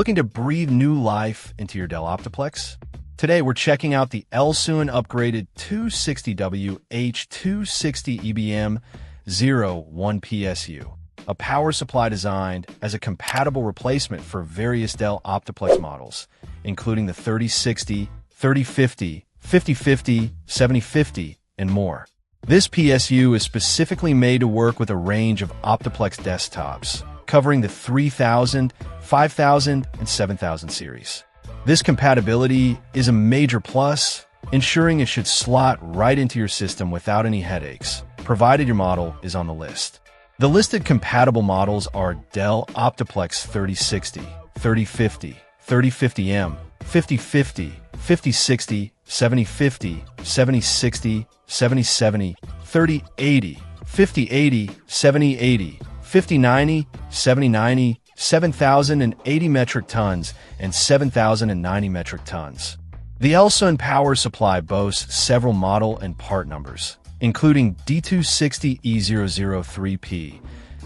Looking to breathe new life into your Dell Optiplex? Today, we're checking out the Elsun upgraded 260W H260 EBM 01 PSU, a power supply designed as a compatible replacement for various Dell Optiplex models, including the 3060, 3050, 5050, 7050, and more. This PSU is specifically made to work with a range of Optiplex desktops, covering the 3000, 5000, and 7000 series. This compatibility is a major plus, ensuring it should slot right into your system without any headaches, provided your model is on the list. The listed compatible models are Dell Optiplex 3060, 3050, 3050M, 5050, 5060, 7050, 7060, 7070, 3080, 5080, 7080, 5090, 7090, 7,080 metric tons, and 7,090 metric tons. The Elsun power supply boasts several model and part numbers, including D260E003P,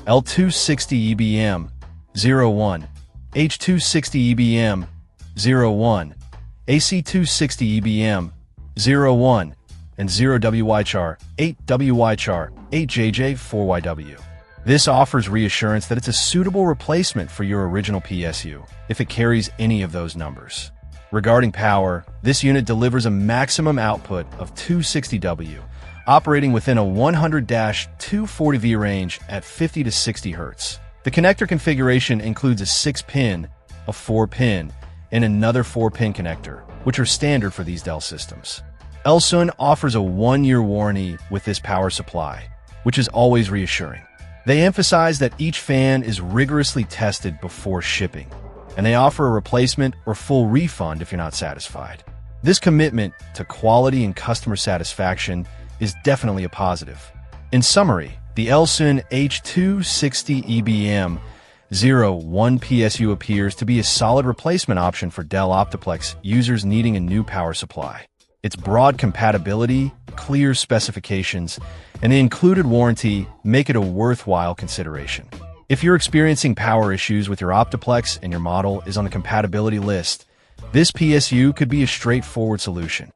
L260EBM 01, H260EBM 01, AC260EBM 01, and 0WYCHAR, 8WYCHAR, 8JJ4YW. This offers reassurance that it's a suitable replacement for your original PSU, if it carries any of those numbers. Regarding power, this unit delivers a maximum output of 260W, operating within a 100-240V range at 50 to 60 Hz. The connector configuration includes a 6-pin, a 4-pin, and another 4-pin connector, which are standard for these Dell systems. Elsun offers a 1-year warranty with this power supply, which is always reassuring. They emphasize that each fan is rigorously tested before shipping, and they offer a replacement or full refund if you're not satisfied. This commitment to quality and customer satisfaction is definitely a positive. In summary, the Elsun H260 EBM 01 PSU appears to be a solid replacement option for Dell Optiplex users needing a new power supply. Its broad compatibility, clear specifications, and the included warranty make it a worthwhile consideration. If you're experiencing power issues with your Optiplex and your model is on the compatibility list, this PSU could be a straightforward solution.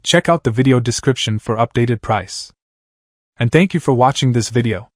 Check out the video description for updated price. And thank you for watching this video.